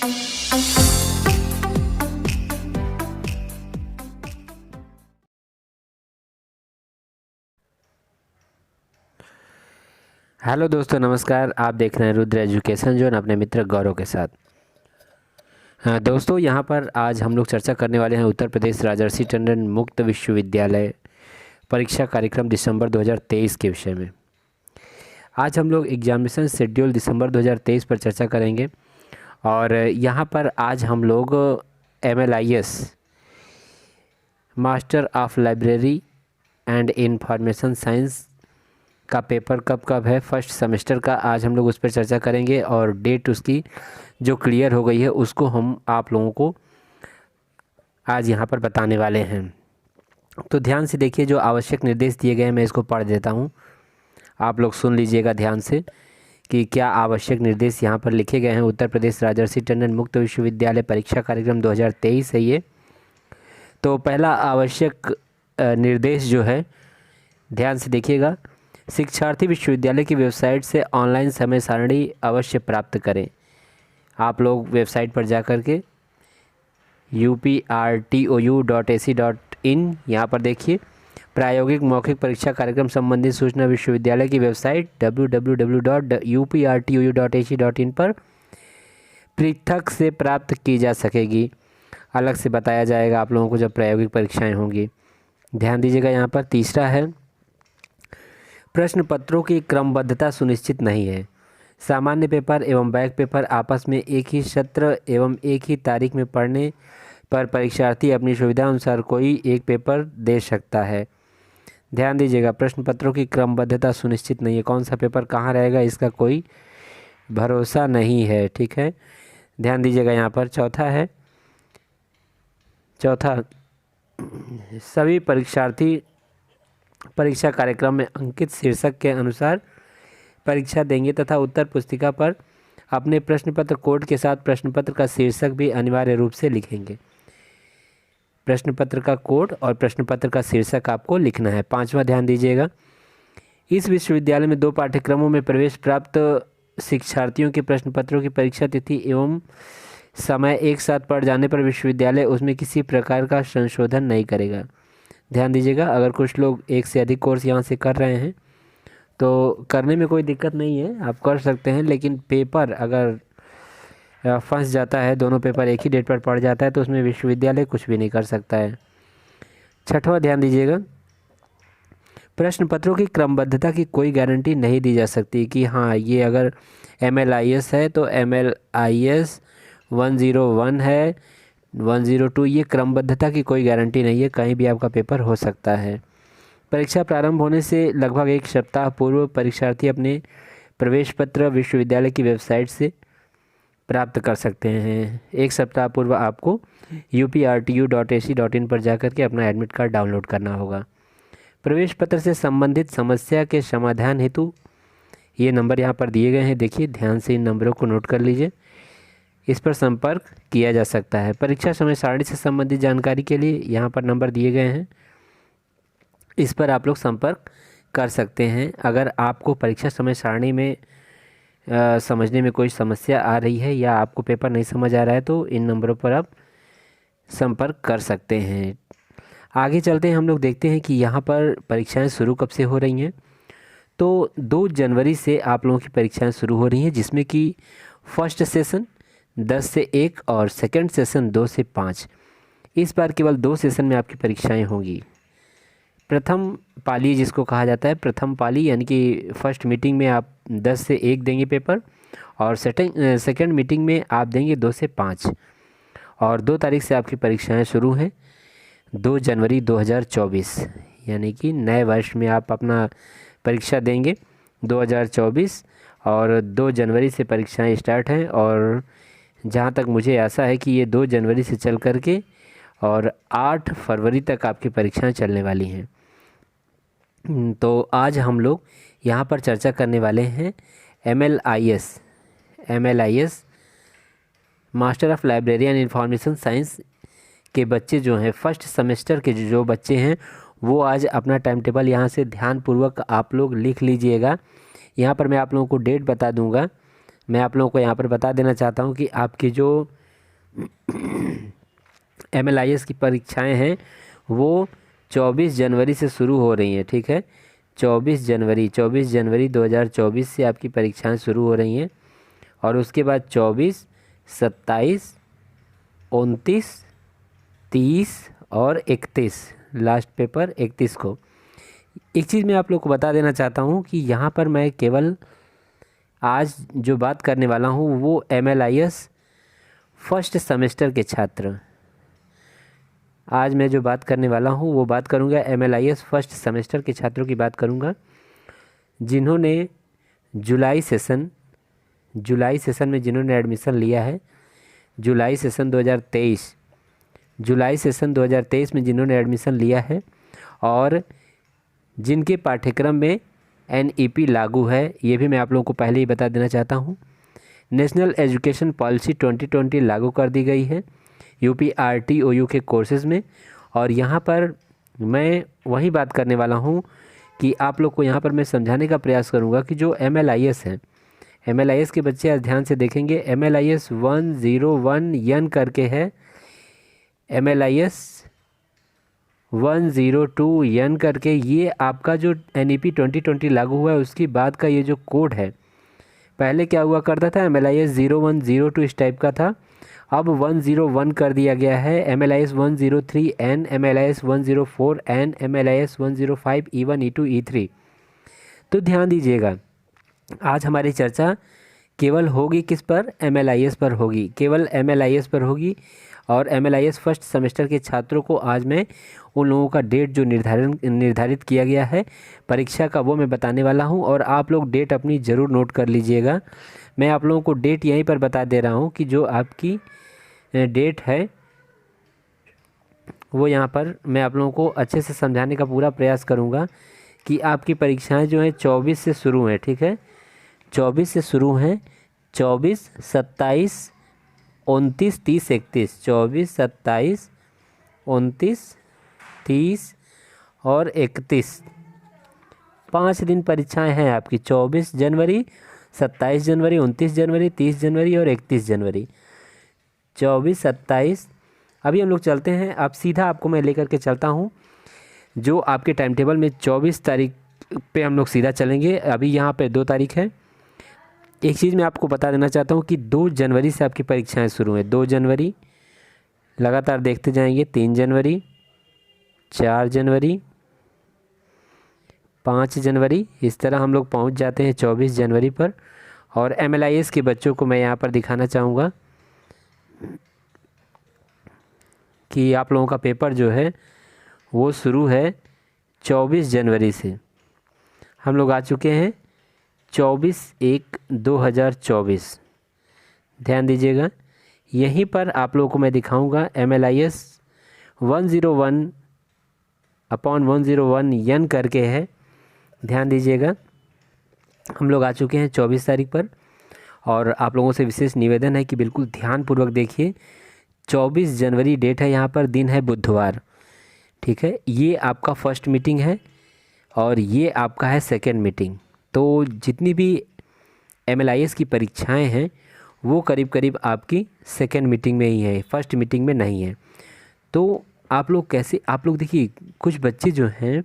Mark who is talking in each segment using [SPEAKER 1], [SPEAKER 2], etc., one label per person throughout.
[SPEAKER 1] Hello दोस्तों, नमस्कार। आप देख रहे हैं रुद्र एजुकेशन जोन अपने मित्र गौरव के साथ। हाँ दोस्तों, यहाँ पर आज हम लोग चर्चा करने वाले हैं उत्तर प्रदेश राजर्षि टंडन मुक्त विश्वविद्यालय परीक्षा कार्यक्रम दिसंबर 2023 के विषय में। आज हम लोग एग्जामिनेशन शेड्यूल दिसंबर 2023 पर चर्चा करेंगे। और यहाँ पर आज हम लोग MLIS master of library and information science का पेपर कब कब है, फर्स्ट सेमेस्टर का, आज हम लोग उस पर चर्चा करेंगे। और डेट उसकी जो क्लियर हो गई है उसको हम आप लोगों को आज यहाँ पर बताने वाले हैं। तो ध्यान से देखिए, जो आवश्यक निर्देश दिए गए हैं मैं इसको पढ़ देता हूँ, आप लोग सुन लीजिएगा ध्यान से कि क्या आवश्यक निर्देश यहाँ पर लिखे गए हैं। उत्तर प्रदेश राजर्षि टंडन मुक्त विश्वविद्यालय परीक्षा कार्यक्रम 2023 है ये। तो पहला आवश्यक निर्देश जो है, ध्यान से देखिएगा, शिक्षार्थी विश्वविद्यालय की वेबसाइट से ऑनलाइन समय सारणी अवश्य प्राप्त करें। आप लोग वेबसाइट पर जा कर के uprtou.ac.in यहाँ पर देखिए, प्रायोगिक मौखिक परीक्षा कार्यक्रम संबंधी सूचना विश्वविद्यालय की वेबसाइट www.uprtou.ac.in पर पृथक से प्राप्त की जा सकेगी। अलग से बताया जाएगा आप लोगों को जब प्रायोगिक परीक्षाएं होंगी। ध्यान दीजिएगा। यहाँ पर तीसरा है, प्रश्न पत्रों की क्रमबद्धता सुनिश्चित नहीं है। सामान्य पेपर एवं बैक पेपर आपस में एक ही सत्र एवं एक ही तारीख में पढ़ने पर परीक्षार्थी अपनी सुविधा अनुसार कोई एक पेपर दे सकता है। ध्यान दीजिएगा, प्रश्न पत्रों की क्रमबद्धता सुनिश्चित नहीं है। कौन सा पेपर कहाँ रहेगा इसका कोई भरोसा नहीं है, ठीक है। ध्यान दीजिएगा। यहाँ पर चौथा, सभी परीक्षार्थी परीक्षा कार्यक्रम में अंकित शीर्षक के अनुसार परीक्षा देंगे तथा उत्तर पुस्तिका पर अपने प्रश्न पत्र कोड के साथ प्रश्न पत्र का शीर्षक भी अनिवार्य रूप से लिखेंगे। प्रश्न पत्र का कोड और प्रश्न पत्र का शीर्षक आपको लिखना है। पांचवा, ध्यान दीजिएगा, इस विश्वविद्यालय में 2 पाठ्यक्रमों में प्रवेश प्राप्त शिक्षार्थियों के प्रश्न पत्रों की परीक्षा तिथि एवं समय एक साथ पड़ जाने पर विश्वविद्यालय उसमें किसी प्रकार का संशोधन नहीं करेगा। ध्यान दीजिएगा, अगर कुछ लोग एक से अधिक कोर्स यहाँ से कर रहे हैं तो करने में कोई दिक्कत नहीं है, आप कर सकते हैं। लेकिन पेपर अगर फंस जाता है, दोनों पेपर एक ही डेट पर पड़ जाता है, तो उसमें विश्वविद्यालय कुछ भी नहीं कर सकता है। छठवां, ध्यान दीजिएगा, प्रश्न पत्रों की क्रमबद्धता की कोई गारंटी नहीं दी जा सकती कि हाँ, ये अगर MLIS है तो MLIS 101 है, 102, ये क्रमबद्धता की कोई गारंटी नहीं है, कहीं भी आपका पेपर हो सकता है। परीक्षा प्रारंभ होने से लगभग 1 सप्ताह पूर्व परीक्षार्थी अपने प्रवेश पत्र विश्वविद्यालय की वेबसाइट से प्राप्त कर सकते हैं। 1 सप्ताह पूर्व आपको uprtu.ac.in पर जाकर के अपना एडमिट कार्ड डाउनलोड करना होगा। प्रवेश पत्र से संबंधित समस्या के समाधान हेतु ये नंबर यहाँ पर दिए गए हैं, देखिए ध्यान से इन नंबरों को नोट कर लीजिए, इस पर संपर्क किया जा सकता है। परीक्षा समय सारणी से संबंधित जानकारी के लिए यहाँ पर नंबर दिए गए हैं, इस पर आप लोग संपर्क कर सकते हैं। अगर आपको परीक्षा समय सारणी में समझने में कोई समस्या आ रही है या आपको पेपर नहीं समझ आ रहा है तो इन नंबरों पर आप संपर्क कर सकते हैं। आगे चलते हैं, हम लोग देखते हैं कि यहाँ पर परीक्षाएं शुरू कब से हो रही हैं। तो 2 जनवरी से आप लोगों की परीक्षाएं शुरू हो रही हैं, जिसमें कि फर्स्ट सेशन 10 से 1 और सेकंड सेशन 2 से 5। इस बार केवल 2 सेशन में आपकी परीक्षाएं होंगी। प्रथम पाली जिसको कहा जाता है, प्रथम पाली यानी कि फर्स्ट मीटिंग में आप 10 से 1 देंगे पेपर, और सेकंड मीटिंग में आप देंगे 2 से 5। और 2 तारीख से आपकी परीक्षाएं शुरू हैं, 2 जनवरी 2024, यानी कि नए वर्ष में आप अपना परीक्षा देंगे 2024, और 2 जनवरी से परीक्षाएं स्टार्ट हैं। और जहां तक मुझे आशा है कि ये 2 जनवरी से चल कर के और 8 फरवरी तक आपकी परीक्षाएं चलने वाली हैं। तो आज हम लोग यहाँ पर चर्चा करने वाले हैं MLIS master of library and information science के बच्चे जो हैं, फर्स्ट सेमेस्टर के जो बच्चे हैं, वो आज अपना टाइम टेबल यहाँ से ध्यानपूर्वक आप लोग लिख लीजिएगा। यहाँ पर मैं आप लोगों को डेट बता दूँगा, मैं आप लोगों को यहाँ पर बता देना चाहता हूँ कि आपकी जो MLIS की परीक्षाएं हैं वो 24 जनवरी से शुरू हो रही हैं, ठीक है। 24 जनवरी 2024 से आपकी परीक्षाएं शुरू हो रही हैं और उसके बाद 24, 27, 29, 30 और 31, लास्ट पेपर 31 को। एक चीज़ मैं आप लोग को बता देना चाहता हूँ कि यहाँ पर मैं केवल आज जो बात करने वाला हूँ वो MLIS फर्स्ट सेमेस्टर के छात्र, आज मैं जो बात करने वाला हूँ वो बात करूँगा MLIS फर्स्ट सेमेस्टर के छात्रों की बात करूँगा, जिन्होंने जुलाई सेशन में जिन्होंने एडमिशन लिया है, जुलाई सेशन 2023 में जिन्होंने एडमिशन लिया है और जिनके पाठ्यक्रम में NEP लागू है, ये भी मैं आप लोगों को पहले ही बता देना चाहता हूँ। नेशनल एजुकेशन पॉलिसी 2020 लागू कर दी गई है UP RTOU के कोर्सेज़ में, और यहाँ पर मैं वही बात करने वाला हूँ कि आप लोग को यहाँ पर मैं समझाने का प्रयास करूँगा कि जो MLIS है, MLIS के बच्चे आज ध्यान से देखेंगे। MLIS 101N करके है, MLIS 102N करके, ये आपका जो NEP 2020 लागू हुआ है उसकी बाद का ये जो कोड है, पहले क्या हुआ करता था MLIS 01, 02 इस टाइप का था, अब 101 कर दिया गया है। MLIS 103N, MLIS 104N, MLIS 105 E1, E2, E3। तो ध्यान दीजिएगा, आज हमारी चर्चा केवल होगी किस पर, MLIS पर होगी, केवल MLIS पर होगी। और MLIS फर्स्ट सेमेस्टर के छात्रों को आज मैं उन लोगों का डेट जो निर्धारित किया गया है परीक्षा का, वो मैं बताने वाला हूं, और आप लोग डेट अपनी ज़रूर नोट कर लीजिएगा। मैं आप लोगों को डेट यहीं पर बता दे रहा हूं कि जो आपकी डेट है वो यहाँ पर मैं आप लोगों को अच्छे से समझाने का पूरा प्रयास करूँगा कि आपकी परीक्षाएँ जो हैं 24 से शुरू हैं, ठीक है, 24 से शुरू हैं, 24, 27, 29, 30, 31, 24, 27, 29, 30 और 31, 5 दिन परीक्षाएं हैं आपकी। 24 जनवरी, 27 जनवरी, 29 जनवरी, 30 जनवरी और 31 जनवरी। 24, 27, अभी हम लोग चलते हैं, अब सीधा आपको मैं लेकर के चलता हूँ जो आपके टाइम टेबल में 24 तारीख पे हम लोग सीधा चलेंगे। अभी यहाँ पे 2 तारीख है। एक चीज़ मैं आपको बता देना चाहता हूँ कि 2 जनवरी से आपकी परीक्षाएं शुरू हैं। 2 जनवरी लगातार देखते जाएंगे, 3 जनवरी, 4 जनवरी, 5 जनवरी, इस तरह हम लोग पहुँच जाते हैं 24 जनवरी पर। और MLIS के बच्चों को मैं यहाँ पर दिखाना चाहूँगा कि आप लोगों का पेपर जो है वो शुरू है 24 जनवरी से। हम लोग आ चुके हैं 24/1/2024। ध्यान दीजिएगा, यहीं पर आप लोगों को मैं दिखाऊंगा MLIS 101/101N करके है। ध्यान दीजिएगा, हम लोग आ चुके हैं 24 तारीख पर, और आप लोगों से विशेष निवेदन है कि बिल्कुल ध्यानपूर्वक देखिए। 24 जनवरी डेट है, यहाँ पर दिन है बुधवार, ठीक है। ये आपका फर्स्ट मीटिंग है और ये आपका है सेकेंड मीटिंग। तो जितनी भी MLIS की परीक्षाएं हैं वो करीब करीब आपकी सेकेंड मीटिंग में ही है, फर्स्ट मीटिंग में नहीं है। तो आप लोग कैसे, आप लोग देखिए, कुछ बच्चे जो हैं,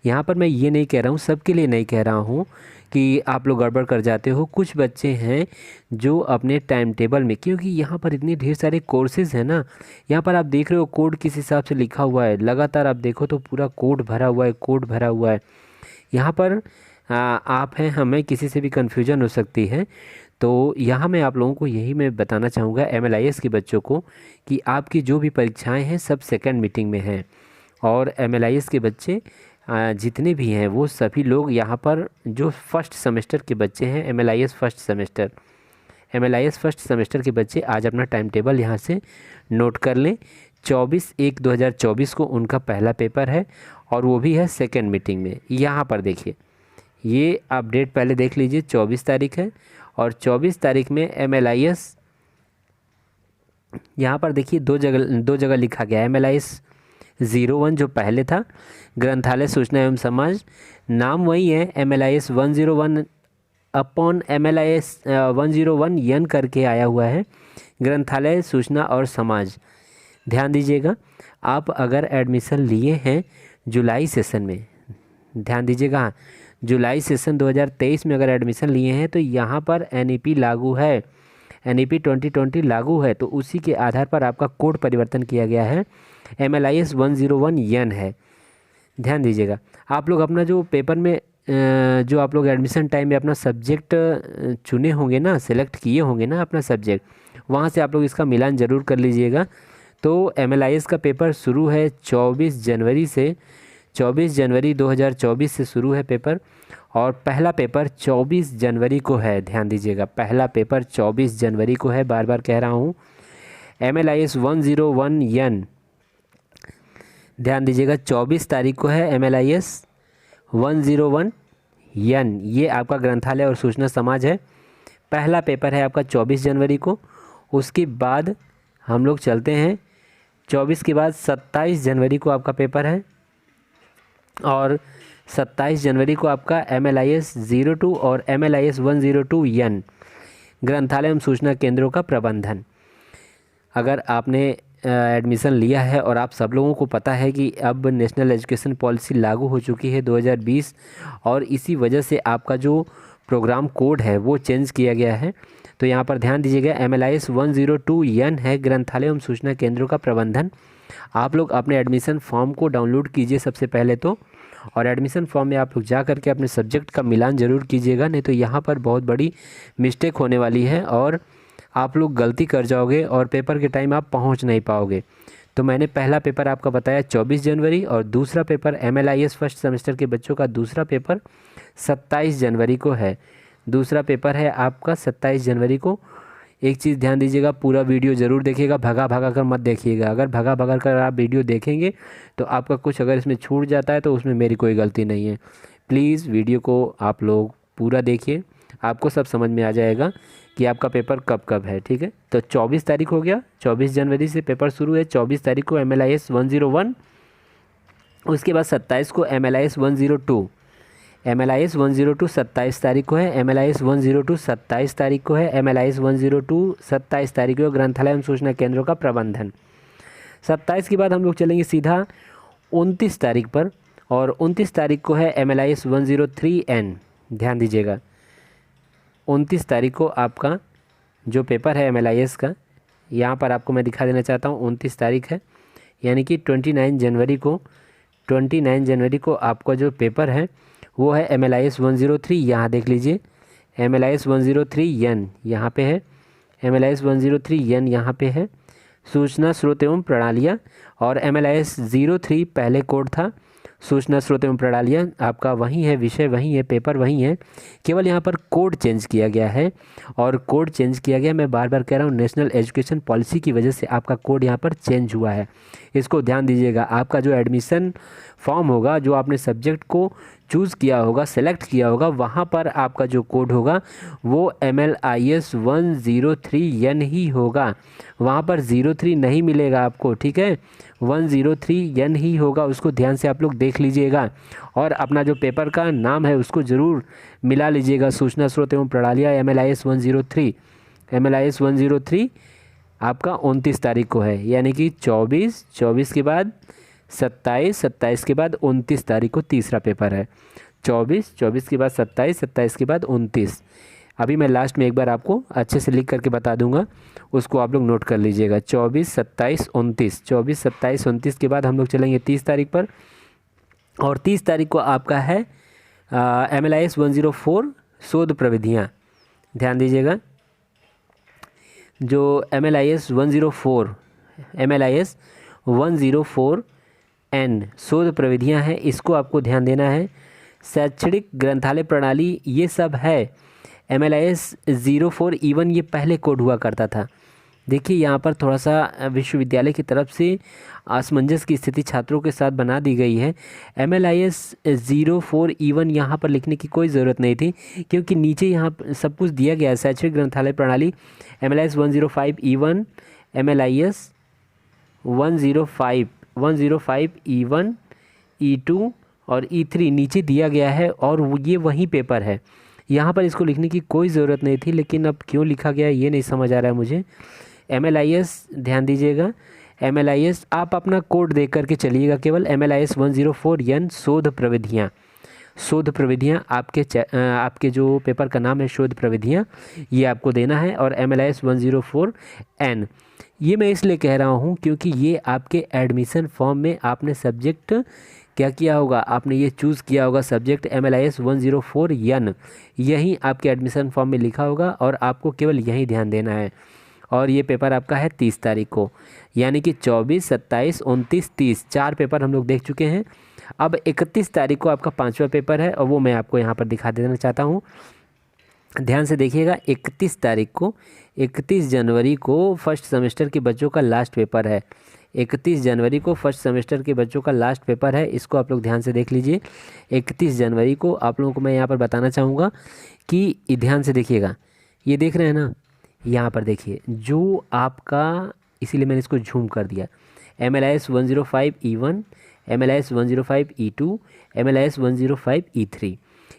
[SPEAKER 1] यहाँ पर मैं ये नहीं कह रहा हूँ, सबके लिए नहीं कह रहा हूँ कि आप लोग गड़बड़ कर जाते हो। कुछ बच्चे हैं जो अपने टाइम टेबल में, क्योंकि यहाँ पर इतने ढेर सारे कोर्सेज़ हैं ना, यहाँ पर आप देख रहे हो कोड किस हिसाब से लिखा हुआ है, लगातार आप देखो तो पूरा कोड भरा हुआ है, कोड भरा हुआ है। यहाँ पर आप हैं, हमें किसी से भी कन्फ्यूजन हो सकती है। तो यहाँ मैं आप लोगों को यही मैं बताना चाहूँगा MLIS के बच्चों को कि आपकी जो भी परीक्षाएं हैं सब सेकंड मीटिंग में हैं, और MLIS के बच्चे जितने भी हैं वो सभी लोग यहाँ पर जो फर्स्ट सेमेस्टर के बच्चे हैं, MLIS फर्स्ट सेमेस्टर के बच्चे आज अपना टाइम टेबल यहाँ से नोट कर लें। 24/1/2024 को उनका पहला पेपर है और वो भी है सेकेंड मीटिंग में। यहाँ पर देखिए, ये आप डेट पहले देख लीजिए, 24 तारीख है, और 24 तारीख में MLIS, यहाँ पर देखिए दो जगह लिखा गया है। MLIS 01 जो पहले था, ग्रंथालय सूचना एवं समाज, नाम वही है। MLIS 101 अपॉन MLIS 101 करके आया हुआ है, ग्रंथालय सूचना और समाज। ध्यान दीजिएगा, आप अगर एडमिशन लिए हैं जुलाई सेशन में, ध्यान दीजिएगा, हाँ, जुलाई सेशन 2023 में अगर एडमिशन लिए हैं तो यहाँ पर NEP लागू है, NEP 2020 लागू है, तो उसी के आधार पर आपका कोड परिवर्तन किया गया है, MLIS 101N है। ध्यान दीजिएगा, आप लोग अपना जो पेपर में जो आप लोग एडमिशन टाइम में अपना सब्जेक्ट चुने होंगे ना, सेलेक्ट किए होंगे ना अपना सब्जेक्ट, वहाँ से आप लोग इसका मिलान ज़रूर कर लीजिएगा। तो MLIS का पेपर शुरू है 24 जनवरी से, 24 जनवरी 2024 से शुरू है पेपर, और पहला पेपर 24 जनवरी को है। ध्यान दीजिएगा, पहला पेपर 24 जनवरी को है, बार बार कह रहा हूँ। MLIS 101N, ध्यान दीजिएगा, 24 तारीख को है MLIS 101N, ये आपका ग्रंथालय और सूचना समाज है। पहला पेपर है आपका 24 जनवरी को। उसके बाद हम लोग चलते हैं, 24 के बाद 27 जनवरी को आपका पेपर है, और 27 जनवरी को आपका MLIS 02 और MLIS 102N, ग्रंथालय एवं सूचना केंद्रों का प्रबंधन। अगर आपने एडमिशन लिया है और आप सब लोगों को पता है कि अब नेशनल एजुकेशन पॉलिसी लागू हो चुकी है 2020, और इसी वजह से आपका जो प्रोग्राम कोड है वो चेंज किया गया है, तो यहाँ पर ध्यान दीजिएगा, MLIS 102N है, ग्रंथालय एवं सूचना केंद्रों का प्रबंधन। आप लोग अपने एडमिशन फॉर्म को डाउनलोड कीजिए सबसे पहले तो, और एडमिशन फॉर्म में आप लोग जा करके अपने सब्जेक्ट का मिलान ज़रूर कीजिएगा, नहीं तो यहाँ पर बहुत बड़ी मिस्टेक होने वाली है और आप लोग गलती कर जाओगे और पेपर के टाइम आप पहुँच नहीं पाओगे। तो मैंने पहला पेपर आपका बताया 24 जनवरी, और दूसरा पेपर MLIS फर्स्ट सेमेस्टर के बच्चों का दूसरा पेपर 27 जनवरी को है। दूसरा पेपर है आपका 27 जनवरी को। एक चीज़ ध्यान दीजिएगा, पूरा वीडियो ज़रूर देखिएगा, भगा भगा कर मत देखिएगा। अगर भगा भगा कर आप वीडियो देखेंगे तो आपका कुछ अगर इसमें छूट जाता है तो उसमें मेरी कोई गलती नहीं है। प्लीज़ वीडियो को आप लोग पूरा देखिए, आपको सब समझ में आ जाएगा कि आपका पेपर कब कब है, ठीक है। तो 24 तारीख हो गया, 24 जनवरी से पेपर शुरू है, 24 तारीख को MLIS 101, उसके बाद 27 को MLIS 102, MLIS 102 27 तारीख को है, MLIS 102 27 तारीख को है, MLIS 102 27 तारीख को, ग्रंथालय एवं सूचना केंद्रों का प्रबंधन। 27 के बाद हम लोग चलेंगे सीधा 29 तारीख पर, और 29 तारीख को है MLIS 103N। ध्यान दीजिएगा, 29 तारीख को आपका जो पेपर है MLIS का, यहाँ पर आपको मैं दिखा देना चाहता हूँ, 29 तारीख है, यानी कि 29 जनवरी को, 29 जनवरी को आपका जो पेपर है वो है MLIS 103। यहाँ देख लीजिए, MLIS 103N यहाँ पे है, MLIS 103N यहाँ पे है, सूचना स्रोत एवं प्रणालियाँ, और MLIS 03 पहले कोड था, सूचना स्रोत एवं प्रणालियाँ आपका वही है, विषय वही है, पेपर वही है, केवल यहाँ पर कोड चेंज किया गया है। और कोड चेंज किया गया, मैं बार बार कह रहा हूँ, नेशनल एजुकेशन पॉलिसी की वजह से आपका कोड यहाँ पर चेंज हुआ है, इसको ध्यान दीजिएगा। आपका जो एडमिशन फॉर्म होगा, जो आपने सब्जेक्ट को चूज़ किया होगा, सेलेक्ट किया होगा, वहाँ पर आपका जो कोड होगा वो MLIS 103N ही होगा, वहाँ पर 03 नहीं मिलेगा आपको, ठीक है, 103N ही होगा, उसको ध्यान से आप लोग देख लीजिएगा। और अपना जो पेपर का नाम है उसको ज़रूर मिला लीजिएगा, सूचना स्रोत एवं प्रणालियाँ MLIS 103, MLIS 103 आपका 29 तारीख को है, यानी कि 24 के बाद 27 के बाद 29 तारीख को तीसरा पेपर है। 24 के बाद 27 के बाद 29। अभी मैं लास्ट में एक बार आपको अच्छे से लिख करके बता दूंगा, उसको आप लोग नोट कर लीजिएगा। 24, 27, 29, 24, 27, 29 के बाद हम लोग चलेंगे 30 तारीख पर, और 30 तारीख को आपका है MLIS 104 शोध प्रविधियाँ। ध्यान दीजिएगा, जो MLIS 104N शोध प्रविधियाँ हैं, इसको आपको ध्यान देना है। शैक्षणिक ग्रंथालय प्रणाली ये सब है। MLIS 04E1 ये पहले कोड हुआ करता था। देखिए यहाँ पर थोड़ा सा विश्वविद्यालय की तरफ से असमंजस की स्थिति छात्रों के साथ बना दी गई है। MLIS 04E1 यहाँ पर लिखने की कोई ज़रूरत नहीं थी, क्योंकि नीचे यहाँ सब कुछ दिया गया है। शैक्षणिक ग्रंथालय प्रणाली MLIS 105E1, MLIS 105E1, E2 और E3 नीचे दिया गया है, और ये वही पेपर है, यहाँ पर इसको लिखने की कोई ज़रूरत नहीं थी, लेकिन अब क्यों लिखा गया ये नहीं समझ आ रहा है मुझे। MLIS ध्यान दीजिएगा, MLIS आप अपना कोड देख करके चलिएगा केवल। MLIS 104N शोध प्रविधियाँ, शोध प्रविधियाँ आपके जो पेपर का नाम है शोध प्रविधियाँ, ये आपको देना है। और MLIS 104N ये मैं इसलिए कह रहा हूँ क्योंकि ये आपके एडमिशन फॉर्म में आपने सब्जेक्ट क्या किया होगा, आपने ये चूज़ किया होगा सब्जेक्ट MLIS 104N, यही आपके एडमिशन फॉर्म में लिखा होगा और आपको केवल यही ध्यान देना है। और ये पेपर आपका है 30 तारीख को, यानी कि 24, 27, 29, 30 4 पेपर हम लोग देख चुके हैं। अब 31 तारीख को आपका 5वां पेपर है और वो मैं आपको यहाँ पर दिखा देना चाहता हूँ। ध्यान से देखिएगा, 31 तारीख को 31 जनवरी को फर्स्ट सेमेस्टर के बच्चों का लास्ट पेपर है। 31 जनवरी को फर्स्ट सेमेस्टर के बच्चों का लास्ट पेपर है, इसको आप लोग ध्यान से देख लीजिए। 31 जनवरी को आप लोगों को मैं यहाँ पर बताना चाहूँगा कि ध्यान से देखिएगा, ये देख रहे हैं ना, यहाँ पर देखिए जो आपका, इसीलिए मैंने इसको झूम कर दिया, MLIS 105E1, MLIS 105E2, MLIS 105E3,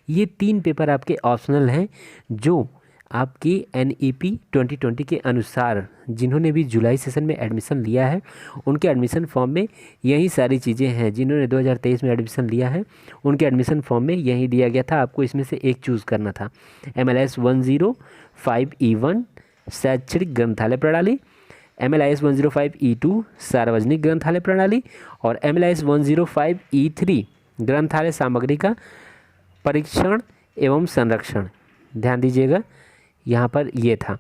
[SPEAKER 1] ये 3 पेपर आपके ऑप्शनल हैं जो आपकी NEP 2020 के अनुसार जिन्होंने भी जुलाई सेशन में एडमिशन लिया है उनके एडमिशन फॉर्म में यही सारी चीज़ें हैं। जिन्होंने 2023 में एडमिशन लिया है उनके एडमिशन फॉर्म में यही दिया गया था, आपको इसमें से एक चूज़ करना था। MLIS 105E1 शैक्षणिक ग्रंथालय प्रणाली, MLIS 105E2 सार्वजनिक ग्रंथालय प्रणाली और MLIS 105E3 ग्रंथालय सामग्री का परीक्षण एवं संरक्षण। ध्यान दीजिएगा, यहाँ पर ये था।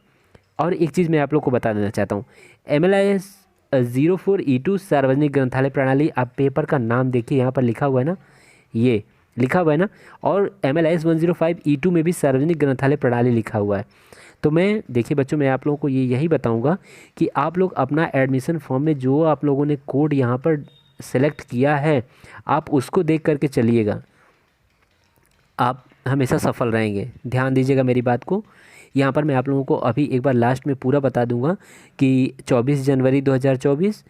[SPEAKER 1] और एक चीज़ मैं आप लोग को बता देना चाहता हूँ, MLIS 04E2 सार्वजनिक ग्रंथालय प्रणाली, आप पेपर का नाम देखिए यहाँ पर लिखा हुआ है ना, ये लिखा हुआ है ना, और MLIS 105E2 में भी सार्वजनिक ग्रंथालय प्रणाली लिखा हुआ है। तो मैं देखिए बच्चों, मैं आप लोगों को यही बताऊंगा कि आप लोग अपना एडमिशन फॉर्म में जो आप लोगों ने कोड यहाँ पर सेलेक्ट किया है आप उसको देख करके चलिएगा, आप हमेशा सफल रहेंगे। ध्यान दीजिएगा मेरी बात को। यहाँ पर मैं आप लोगों को अभी एक बार लास्ट में पूरा बता दूंगा कि 24 जनवरी 2024,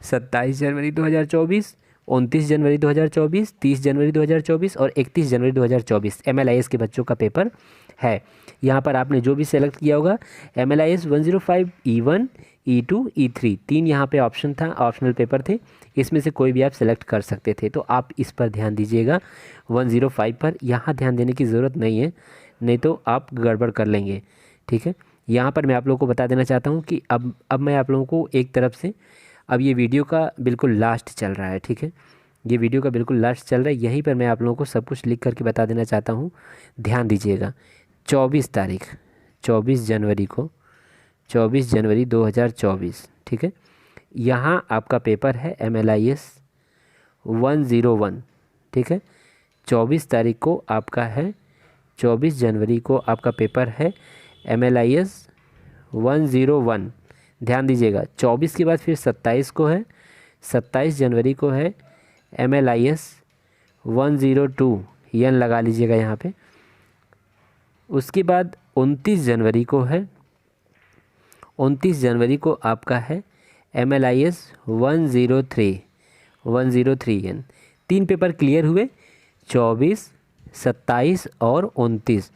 [SPEAKER 1] 27 जनवरी 2024, 29 जनवरी 2024, 30 जनवरी 2024 और 31 जनवरी 2024 MLIS के बच्चों का पेपर है। यहाँ पर आपने जो भी सेलेक्ट किया होगा MLIS 105E1, E2, E3 3 यहाँ पे ऑप्शन था, ऑप्शनल पेपर थे, इसमें से कोई भी आप सेलेक्ट कर सकते थे। तो आप इस पर ध्यान दीजिएगा, 105 पर यहाँ ध्यान देने की ज़रूरत नहीं है, नहीं तो आप गड़बड़ कर लेंगे। ठीक है, यहाँ पर मैं आप लोगों को बता देना चाहता हूँ कि अब मैं आप लोगों को एक तरफ से, अब ये वीडियो का बिल्कुल लास्ट चल रहा है। ठीक है, ये वीडियो का बिल्कुल लास्ट चल रहा है, यहीं पर मैं आप लोगों को सब कुछ लिख करके बता देना चाहता हूँ। ध्यान दीजिएगा, 24 तारीख 24 जनवरी 2024, ठीक है, यहाँ आपका पेपर है MLIS 101। ठीक है, 24 तारीख को आपका है, 24 जनवरी को आपका पेपर है MLIS 101। ध्यान दीजिएगा, 24 के बाद फिर 27 को है, 27 जनवरी को है MLIS 102, यन लगा लीजिएगा यहाँ पे। उसके बाद 29 जनवरी को है, 29 जनवरी को आपका है MLIS 103N। 3 पेपर क्लियर हुए, 24, 27 और 29।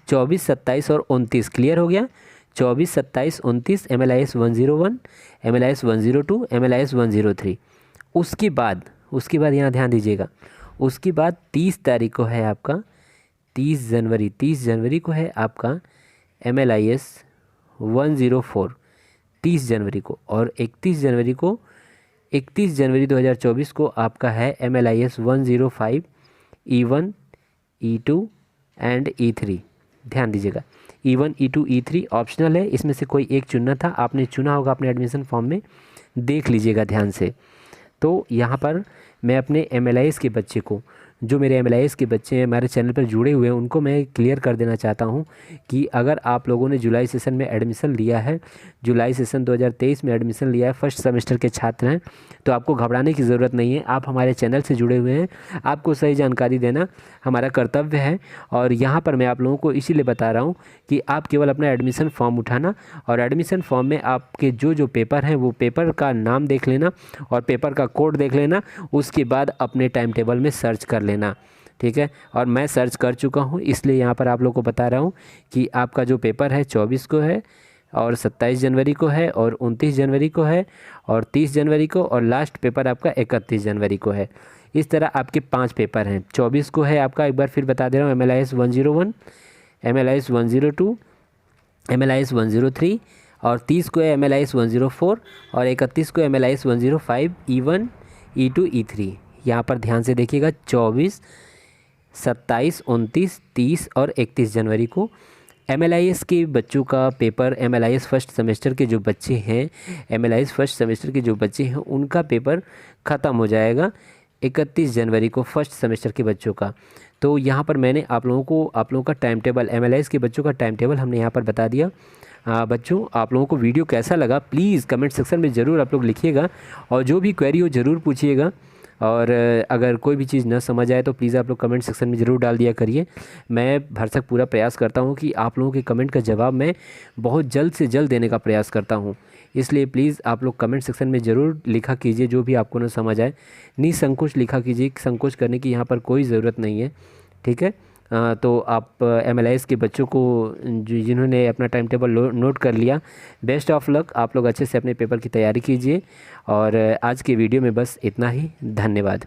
[SPEAKER 1] 24, 27 और 29 क्लियर हो गया। 24, 27, 29 MLIS 101, MLIS 102, MLIS 103। उसके बाद यहाँ ध्यान दीजिएगा, उसके बाद 30 तारीख को है आपका, 30 जनवरी को है आपका MLIS 104, 30 जनवरी को। और 31 जनवरी 2024 को आपका है MLIS 105 E1, E2 and E3। ध्यान दीजिएगा, E1, E2, E3 ऑप्शनल है, इसमें से कोई एक चुनना था, आपने चुना होगा अपने एडमिशन फॉर्म में, देख लीजिएगा ध्यान से। तो यहाँ पर मैं अपने MLIS के बच्चे को, जो मेरे MLIS के बच्चे हैं हमारे चैनल पर जुड़े हुए हैं, उनको मैं क्लियर कर देना चाहता हूं कि अगर आप लोगों ने जुलाई सेशन में एडमिशन लिया है, जुलाई सेशन 2023 में एडमिशन लिया है, फर्स्ट सेमेस्टर के छात्र हैं, तो आपको घबराने की ज़रूरत नहीं है। आप हमारे चैनल से जुड़े हुए हैं, आपको सही जानकारी देना हमारा कर्तव्य है। और यहाँ पर मैं आप लोगों को इसीलिए बता रहा हूँ कि आप केवल अपना एडमिशन फॉर्म उठाना और एडमिशन फॉर्म में आपके जो पेपर हैं वो पेपर का नाम देख लेना और पेपर का कोड देख लेना, उसके बाद अपने टाइम टेबल में सर्च कर लेना। ठीक है। और मैं सर्च कर चुका हूँ, इसलिए यहाँ पर आप लोग को बता रहा हूँ कि आपका जो पेपर है 24 को है और 27 जनवरी को है और 29 जनवरी को है और 30 जनवरी को, और लास्ट पेपर आपका 31 जनवरी को है। इस तरह आपके 5 पेपर हैं। 24 को है आपका, एक बार फिर बता दे रहा हूँ, MLIS 101, MLIS 102, MLIS 103, और 30 को है MLIS 104 और 31 को MLIS 105 E1 E2 E3। यहाँ पर ध्यान से देखिएगा, 24, 27, 29, 30 और 31 जनवरी को MLIS के बच्चों का पेपर, MLIS फर्स्ट सेमेस्टर के जो बच्चे हैं, MLIS फर्स्ट सेमेस्टर के जो बच्चे हैं उनका पेपर ख़त्म हो जाएगा 31 जनवरी को, फर्स्ट सेमेस्टर के बच्चों का। तो यहाँ पर मैंने आप लोगों का टाइम टेबल, MLIS के बच्चों का टाइम टेबल हमने यहाँ पर बता दिया। बच्चों, आप लोगों को वीडियो कैसा लगा प्लीज़ कमेंट सेक्शन में ज़रूर आप लोग लिखिएगा, और जो भी क्वेरी हो ज़रूर पूछिएगा। और अगर कोई भी चीज़ न समझ आए तो प्लीज़ आप लोग कमेंट सेक्शन में ज़रूर डाल दिया करिए। मैं भरसक पूरा प्रयास करता हूँ कि आप लोगों के कमेंट का जवाब मैं बहुत जल्द से जल्द देने का प्रयास करता हूँ। इसलिए प्लीज़ आप लोग कमेंट सेक्शन में ज़रूर लिखा कीजिए, जो भी आपको न समझ आए निसंकोच लिखा कीजिए, संकोच करने की यहाँ पर कोई ज़रूरत नहीं है, ठीक है। तो आप MLIS के बच्चों को जिन्होंने अपना टाइम टेबल नोट कर लिया, बेस्ट ऑफ लक। आप लोग अच्छे से अपने पेपर की तैयारी कीजिए। और आज के वीडियो में बस इतना ही। धन्यवाद।